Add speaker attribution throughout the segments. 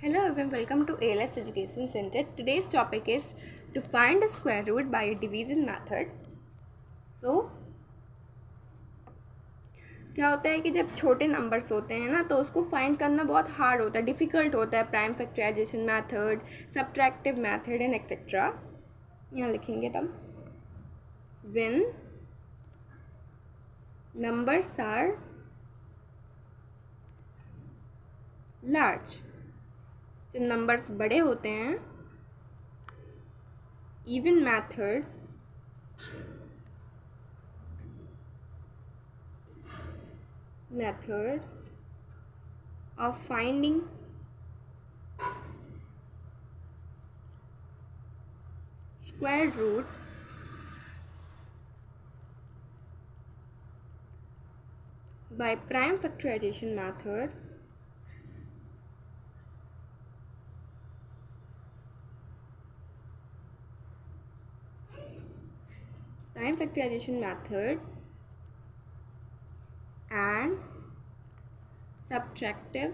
Speaker 1: Hello everyone, welcome to ALS Education Center. Today's topic is to find the square root by a division method. So, क्या होता है कि जब छोटे numbers होते हैं ना तो उसको फाइंड करना बहुत हार्ड होता है, डिफ़िकल्ट होता है. Prime factorization method, subtractive method and etcetera. यहाँ लिखेंगे तब व्हेन नंबर्स आर लार्ज, जब नंबर्स बड़े होते हैं, even method of finding square root by prime factorization method and subtractive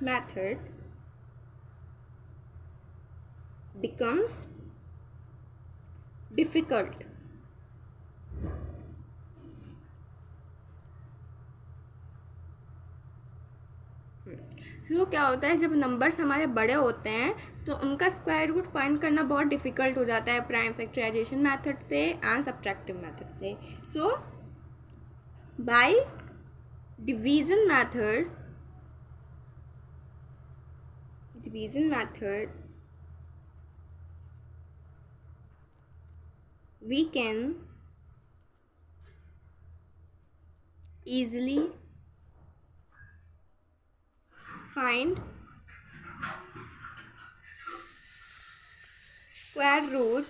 Speaker 1: method becomes difficult. तो क्या होता है, जब नंबर्स हमारे बड़े होते हैं तो उनका स्क्वायर रूट फाइंड करना बहुत डिफ़िकल्ट हो जाता है प्राइम फैक्टराइजेशन मेथड से एंड सब्ट्रैक्टिव मेथड से. So by division method we can easily find square root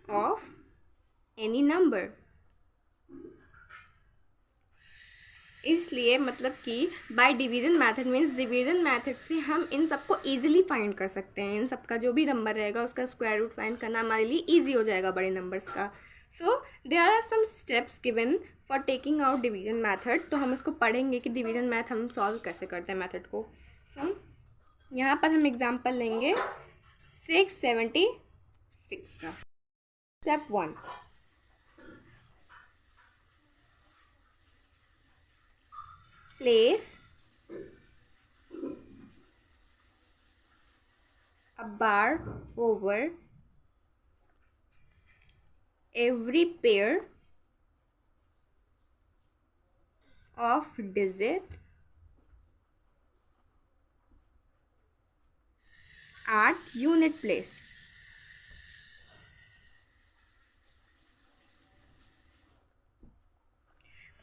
Speaker 1: of any number. इसलिए मतलब कि by division method means division method से हम इन सबको ईजिली फाइंड कर सकते हैं. इन सब का जो भी नंबर रहेगा उसका स्क्वायर रूट फाइंड करना हमारे लिए ईजी हो जाएगा बड़े नंबर्स का. So there are some steps given for taking out division method. तो हम इसको पढ़ेंगे कि डिवीज़न मैथ हम सॉल्व कैसे करते हैं मेथड को. सो यहाँ पर हम एग्जाम्पल लेंगे 676 का. Step 1, place a bar over every pair of digit at unit place.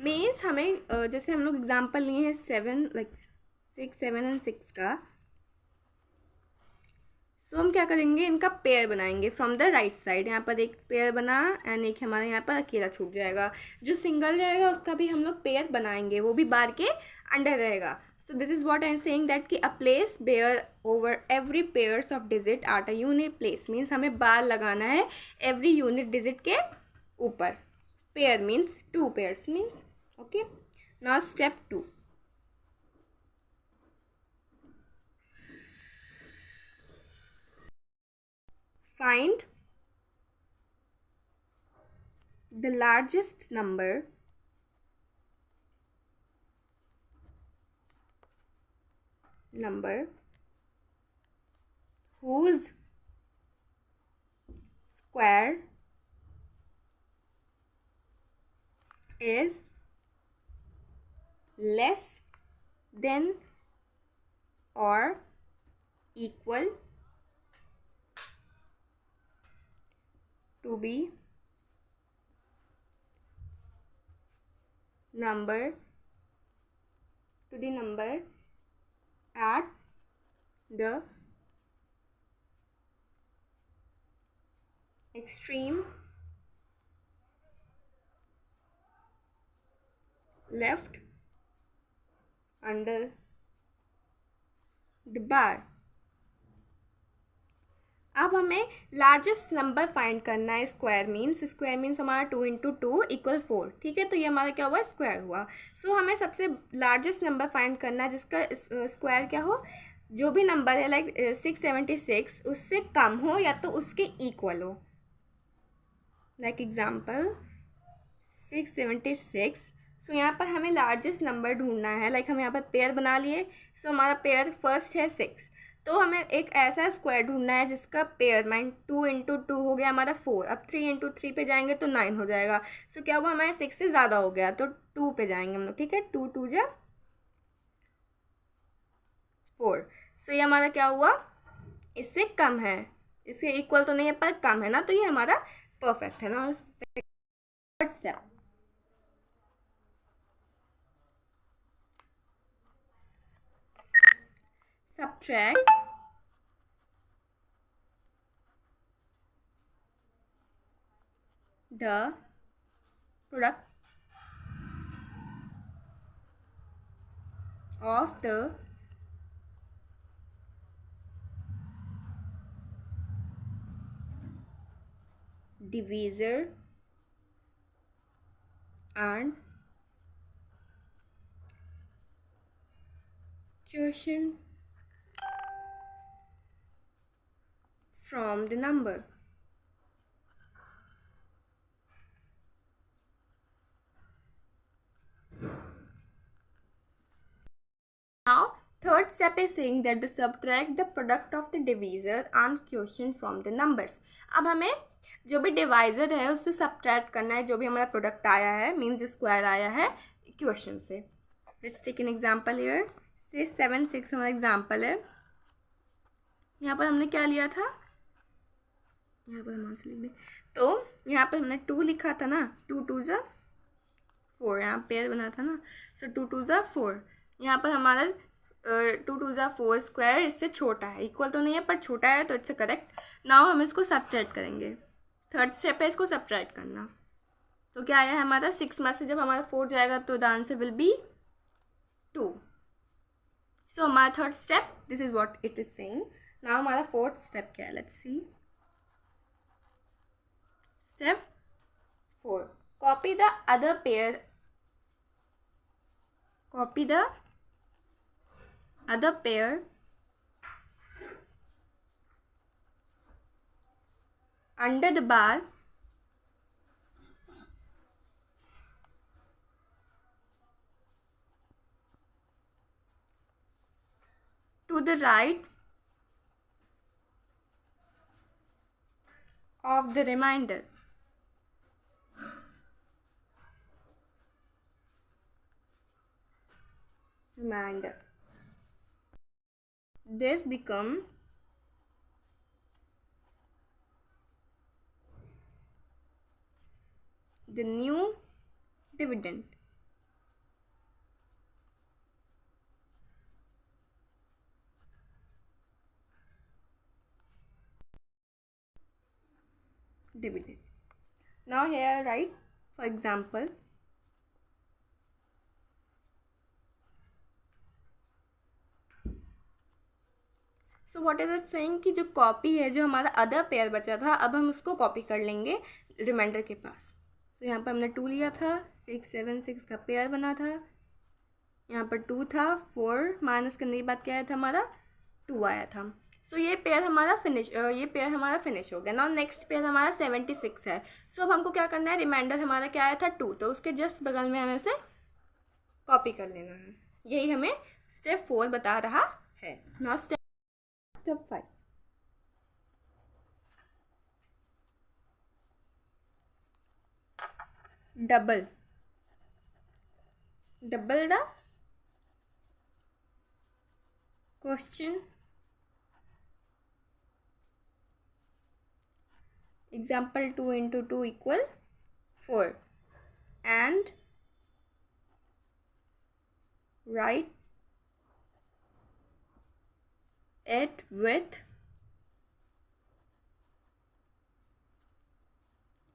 Speaker 1: Means हमें जैसे हम लोग एग्जाम्पल लिए हैं 6, 7 एंड 6 का. सो हम क्या करेंगे, इनका पेयर बनाएंगे फ्रॉम द राइट साइड. यहाँ पर एक पेयर बना एंड एक हमारे यहाँ पर अकेला छूट जाएगा. जो सिंगल रहेगा उसका भी हम लोग पेयर बनाएंगे, वो भी बार के अंडर रहेगा. So this is what I am saying that कि a place bar over every pairs of digit at a unit place means हमें बार लगाना है एवरी यूनिट डिजिट के ऊपर. Pair means 2 pairs means. Okay, now step 2, find the largest number whose square is less than or equal to be number at the extreme left under the bar. अब हमें largest number find करना है। Square means हमारा 2 × 2 = 4, ठीक है। तो ये हमारा क्या हुआ, स्क्वायर हुआ। सो हमें सबसे लार्जेस्ट नंबर फाइंड करना है जिसका स्क्वायर क्या हो, जो भी नंबर है लाइक 676 उससे कम हो या तो उसके इक्वल हो। Like example 676। सो यहाँ पर हमें लार्जेस्ट नंबर ढूंढना है। लाइक हम यहाँ पर पेयर बना लिए। सो हमारा पेयर फर्स्ट है 6। तो हमें एक ऐसा स्क्वायर ढूंढना है जिसका पेयर माइन 2 × 2 हो गया हमारा 4। अब 3 × 3 पे जाएंगे तो 9 हो जाएगा। सो क्या हुआ, हमारे 6 से ज़्यादा हो गया तो 2 पे जाएंगे हम लोग, ठीक है। 2 × 2 = 4। सो ये हमारा क्या हुआ, इससे कम है, इसके इक्वल तो नहीं है पर कम है ना, तो ये हमारा परफेक्ट है ना। Third step, subtract the product of the divisor and quotient from the number. Now, third step is saying that to subtract the product of the divisor and quotient from the numbers. अब हमें जो भी divisor है उससे subtract करना है जो भी हमारा प्रोडक्ट आया है, मीन्स स्क्वायर आया है इक्वेशन से। Let's take an example here. से 7 6 हमारा एग्जांपल है। यहाँ पर हमने क्या लिया था, यहाँ पर हम आंसर लिख दें। तो यहाँ पर हमने 2 लिखा था ना, 2 × 2 = 4, यहाँ पेयर बना था ना। सो 2 × 2 = 4। यहाँ पर हमारा 2 × 2 = 4 स्क्वायर इससे छोटा है, इक्वल तो नहीं है पर छोटा है, तो इट्स करेक्ट। नाउ हम इसको सब्ट्रैक्ट करेंगे। थर्ड स्टेप है इसको सब्ट्रैक्ट करना। तो क्या आया है हमारा, 6 में से जब हमारा 4 जाएगा तो द आंसर विल बी 2। सो हमारा third step, this is what it is saying. Now हमारा फोर्थ स्टेप क्या है, let's see. Step 4, copy the other pair under the bar to the right of the remainder. This become the new dividend. Now here write, for example, so what is it saying कि जो copy है, जो हमारा other pair बचा था, अब हम उसको कॉपी कर लेंगे रिमाइंडर के पास। तो यहाँ पर हमने 2 लिया था, 6 7 6 का पेयर बना था, यहाँ पर 2 था, 4 माइनस करने के बाद क्या आया था हमारा, 2 आया था। सो ये पेयर हमारा फिनिश हो गया। नाउ नेक्स्ट पेयर हमारा 76 है। सो अब हमको क्या करना है, रिमाइंडर हमारा क्या आया था 2, तो उसके जस्ट बगल में हमें से कॉपी कर लेना है। यही हमें स्टेप 4 बता रहा है। Now step 5, double the question, example 2 × 2 = 4, and write it with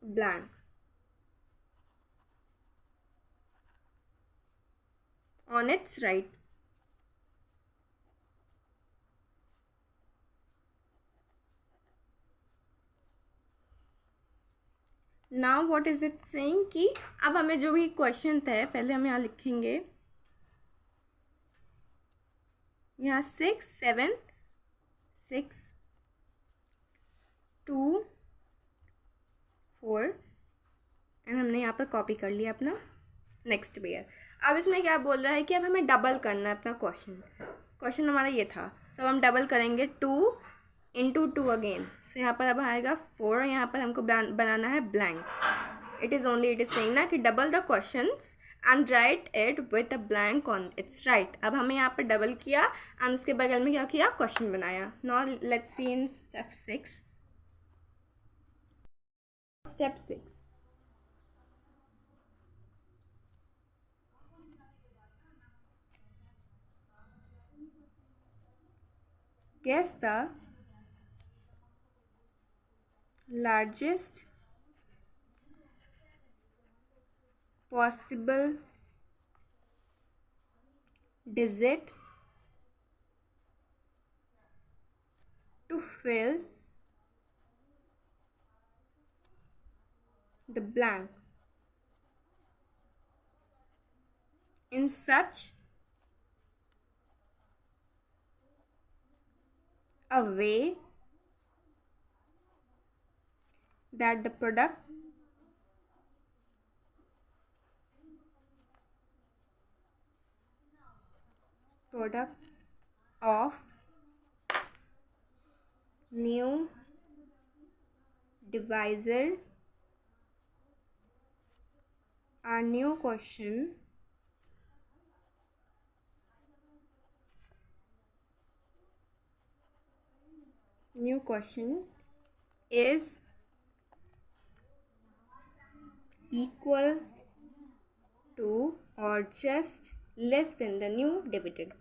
Speaker 1: blank on its right. Now what is it saying कि अब हमें जो भी क्वेश्चन था पहले हम यहाँ लिखेंगे, यहाँ 6 7 6 2 4 एंड हमने यहाँ पर कॉपी कर लिया अपना नेक्स्ट पेयर। अब इसमें क्या बोल रहा है कि अब हमें डबल करना है अपना क्वेश्चन हमारा ये था। सब हम डबल करेंगे 2 इंटू 2 अगेन। सो यहाँ पर अब आएगा 4 और यहाँ पर हमको बनाना है ब्लैंक। इट इज़ सेइंग ना कि double the question and right it with a blank on it's right. अब हमें यहाँ पर डबल किया एंड उसके बगल में क्या किया, क्वेश्चन बनाया। Now let's see in step 6। Step 6, guess the largest possible digit to fill the blank in such a way that the product of new divisor a new question is equal to or just less than the new dividend.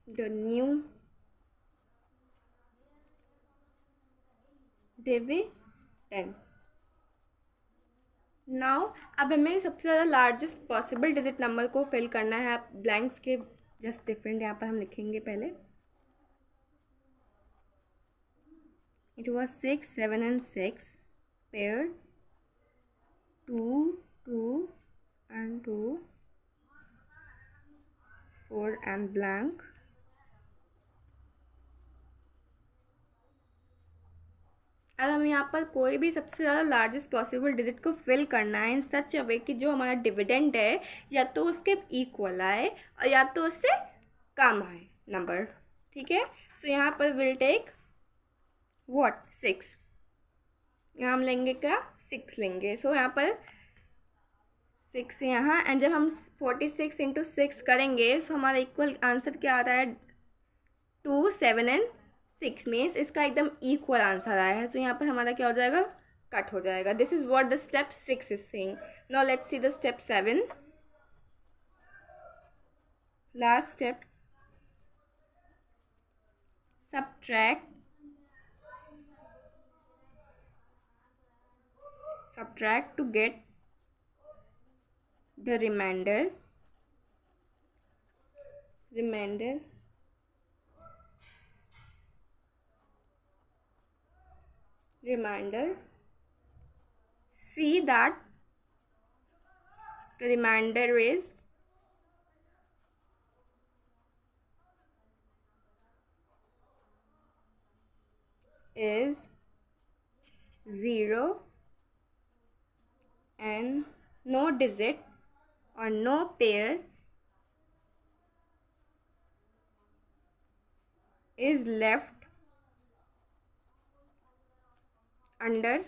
Speaker 1: The new dividend. Now अब हमें सबसे ज़्यादा largest possible digit number को fill करना है। आप blanks के just different यहाँ पर हम लिखेंगे पहले। It was 6 7 and 6 pair 2 2 and 2 4 and blank। अब हम यहाँ पर कोई भी सबसे ज़्यादा लार्जेस्ट पॉसिबल डिजिट को फिल करना है इन सच अ वे कि जो हमारा डिविडेंड है या तो उसके इक्वल आए और या तो उससे कम आए नंबर। ठीक है, सो यहाँ पर विल टेक व्हाट 6। यहाँ हम लेंगे क्या, 6 लेंगे। सो यहाँ पर 6 यहाँ एंड जब हम 46 इंटू 6 करेंगे सो हमारा इक्वल आंसर क्या आ रहा है 2 7 and 6 मीन्स इसका एकदम इक्वल आंसर आया है। तो यहाँ पर हमारा क्या हो जाएगा, कट हो जाएगा। This is what the step 6 is saying. Now let's see the step 7, last step. subtract to get the remainder see that the remainder is 0 and no digit or no pair is left under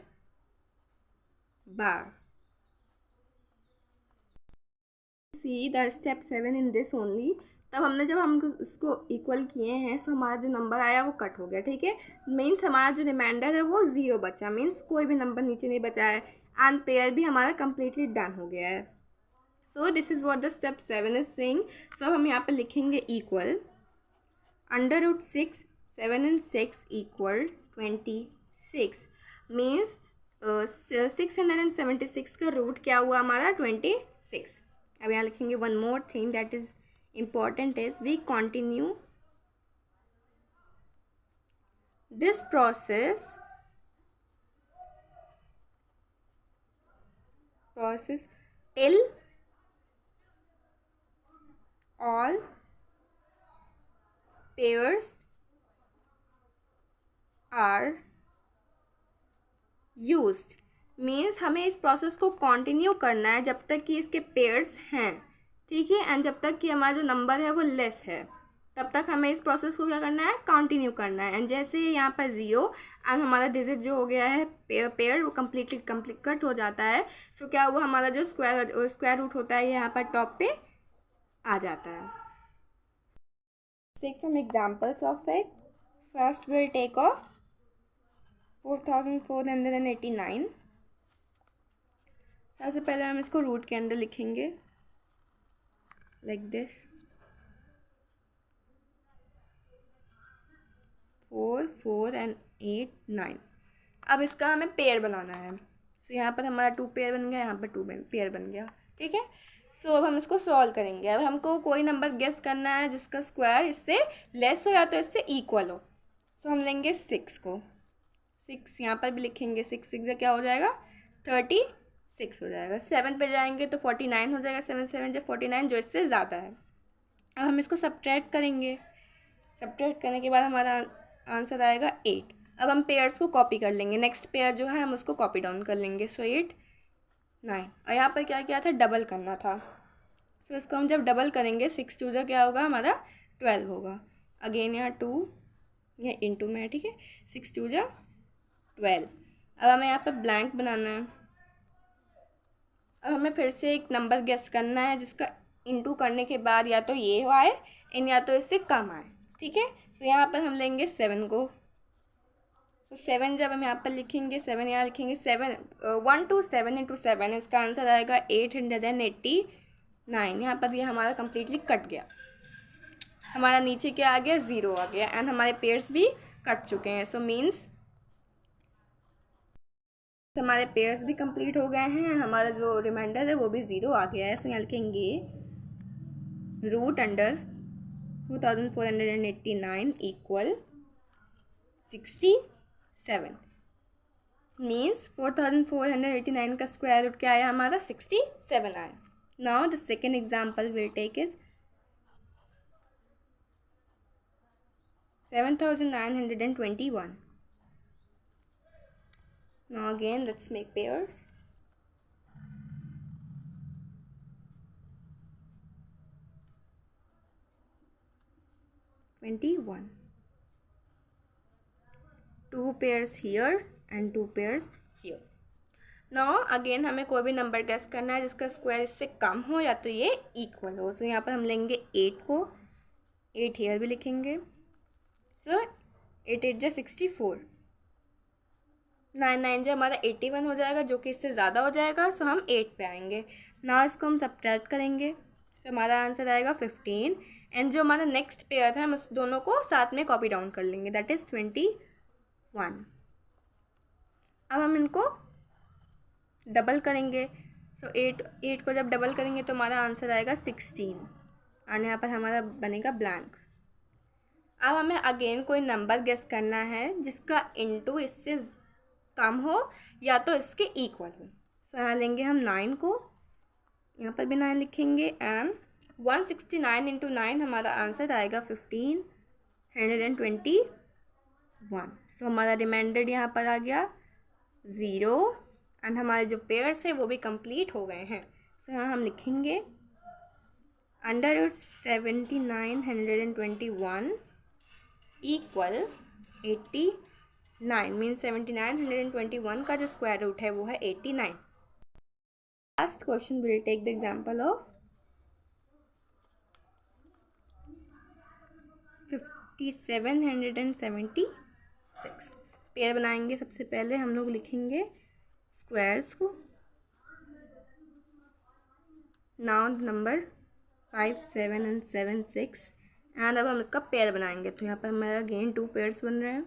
Speaker 1: bar. See the step 7 in this only। तब हमने जब हम इसको equal किए हैं तो हमारा जो नंबर आया वो कट हो गया। ठीक है, मीन्स हमारा जो रिमाइंडर है वो 0 बचा, मीन्स कोई भी नंबर नीचे नहीं बचा है एंड पेयर भी हमारा कम्प्लीटली डन हो गया है। So this is what the step 7 is saying. So हम यहाँ पर लिखेंगे इक्वल √6 7 and 6 equal 26 मीन्स 676 का रूट क्या हुआ हमारा 26। अब यहाँ लिखेंगे one more thing that is important is we continue this process till all pairs are used। Means हमें इस प्रोसेस को कंटिन्यू करना है जब तक कि इसके पेयर्स हैं, ठीक है, एंड जब तक कि हमारा जो नंबर है वो लेस है, तब तक हमें इस प्रोसेस को क्या करना है, कंटिन्यू करना है। एंड जैसे यहाँ पर 0 एंड हमारा डिजिट जो हो गया है पेयर वो कम्प्लीटली कट हो जाता है, सो क्या हुआ, हमारा जो स्क्वायर रूट होता है यहाँ पर टॉप पे आ जाता है। Take some examples of it. First we'll take off 4489। सबसे पहले हम इसको रूट के अंदर लिखेंगे लाइक दिस 4 4 and 8 9। अब इसका हमें पेयर बनाना है, सो यहाँ पर हमारा 2 पेयर बन गया, यहाँ पर 2 पेयर बन गया, ठीक है। सो अब हम इसको सॉल्व करेंगे। अब हमको कोई नंबर गेस करना है जिसका स्क्वायर इससे लेस हो या तो इससे इक्वल हो। सो हम लेंगे 6 को, 6 यहाँ पर भी लिखेंगे, 6 6 क्या हो जाएगा 36 हो जाएगा। 7 पे जाएंगे तो 49 हो जाएगा, 7 7 जो 49 जो इससे ज़्यादा है। अब हम इसको सब्ट्रैक्ट करेंगे, सब्ट्रैक्ट करने के बाद हमारा आंसर आएगा 8। अब हम पेयर्स को कॉपी कर लेंगे, नेक्स्ट पेयर जो है हम उसको कॉपी डाउन कर लेंगे। सो 8 9 और यहाँ पर क्या किया था, डबल करना था। सो इसको हम जब डबल करेंगे 6 2 क्या होगा हमारा 12 होगा। अगेन यहाँ 2 या इंटू में, ठीक है, 6 2 12। अब हमें यहाँ पर ब्लैंक बनाना है। अब हमें फिर से एक नंबर गेस करना है जिसका इंटू करने के बाद या तो ये आए इन या तो इससे कम आए, ठीक है। तो यहाँ पर हम लेंगे 7 को। तो 7 जब हम यहाँ पर लिखेंगे 7 यहाँ लिखेंगे 7 1 2 7 इंटू 7 इसका आंसर आएगा 889। यहाँ पर ये हमारा कम्प्लीटली कट गया, हमारा नीचे क्या आ गया 0 आ गया एंड हमारे पेयर्स भी कट चुके हैं। सो मीन्स हमारे पेयर्स भी कंप्लीट हो गए हैं एंड हमारा जो रिमाइंडर है वो भी 0 आ गया है। सो यहाँ लिखेंगे रूट अंडर 4489 इक्वल 67। मीन्स 4489 का स्क्वायर रूट क्या आया हमारा 67 आया। Now the second example will take is 7921। Now again let's make pairs. (21). 2 pairs here and 2 pairs here. Now again हमें कोई भी नंबर गेस करना है जिसका स्क्वायर इससे कम हो या तो ये इक्वल हो। तो यहाँ पर हम लेंगे 8 को, 8 here भी लिखेंगे। सो 8 8 64, 9 9 जो हमारा 81 हो जाएगा जो कि इससे ज़्यादा हो जाएगा। सो हम 8 पे आएंगे ना, इसको हम सब्ट्रैक्ट करेंगे। सो हमारा आंसर आएगा 15 एंड जो हमारा नेक्स्ट पेयर था हम उस दोनों को साथ में कॉपी डाउन कर लेंगे, दैट इज़ 21। अब हम इनको डबल करेंगे। सो 8 को जब डबल करेंगे तो हमारा आंसर आएगा 16 और यहाँ पर हमारा बनेगा ब्लैंक। अब हमें अगेन कोई नंबर गेस करना है जिसका इंटू इससे कम हो या तो इसके इक्वल हो। सो यहाँ लेंगे हम 9 को, यहाँ पर भी 9 लिखेंगे एंड 169 इंटू 9 हमारा आंसर आएगा 1521। सो हमारा रिमाइंडर यहाँ पर आ गया 0 एंड हमारे जो पेयर्स है वो भी कंप्लीट हो गए हैं। सो यहाँ हम लिखेंगे अंडर 7921 इक्वल 89। मीन्स 7921 का जो स्क्वायर रूट है वो है 89। Last question will take the example of 5776। Pair बनाएंगे। सबसे पहले हम लोग लिखेंगे स्क्वायर्स को। नाउ नंबर 5 7 and 7 6 एंड अब हम इसका पेयर बनाएंगे। तो यहाँ पर हमारा अगेन 2 पेयर्स बन रहे हैं।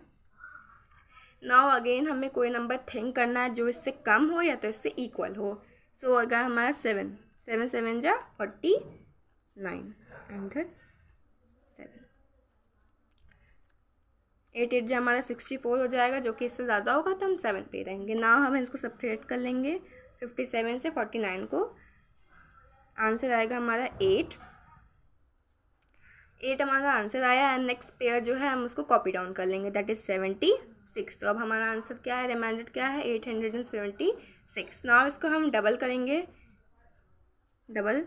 Speaker 1: नाउ अगेन हमें कोई नंबर थिंक करना है जो इससे कम हो या तो इससे इक्वल हो। सो अगर हमारा 7 7 7 जा 49। अंडर 7। 8 8 जो हमारा 64 हो जाएगा, जो कि इससे ज़्यादा होगा तो हम 7 पे रहेंगे ना। हम इसको सब्ट्रैक्ट कर लेंगे 57 से 49 को। आंसर आएगा हमारा 8 हमारा आंसर आया। एंड नेक्स्ट पेयर जो है हम उसको कॉपी डाउन कर लेंगे, दैट इज़ 76। तो अब हमारा आंसर क्या है, रिमाइंडर क्या है, 876। नाउ इसको हम डबल करेंगे, डबल।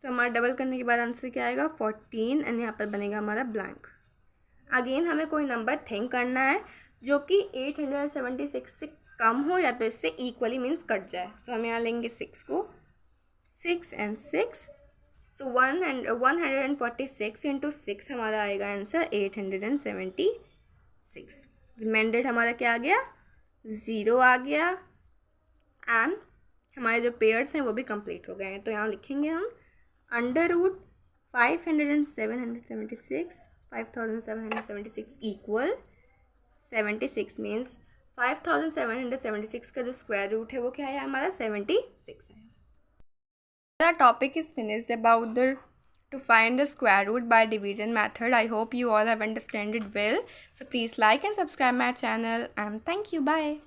Speaker 1: तो हमारा डबल करने के बाद आंसर क्या आएगा, 14। एंड यहाँ पर बनेगा हमारा ब्लैंक। अगेन हमें कोई नंबर थिंक करना है जो कि 876 से कम हो या तो इससे इक्वली मीन्स कट जाए। तो हम यहाँ लेंगे 6 को, 6 and 6, सो 146 इंटू 6 हमारा आएगा आंसर 876। रिमाइंडर हमारा क्या आ गया, 0 आ गया। एंड हमारे जो पेयर्स हैं वो भी कंप्लीट हो गए हैं। तो यहाँ लिखेंगे हम अंडर रूट 5776 इक्वल 76 मीन्स 5776 का जो स्क्वायर रूट है वो क्या है हमारा 76 है। The topic is finished about to find the square root by division method. I hope you all have understood it well. So please like and subscribe my channel and thank you. Bye.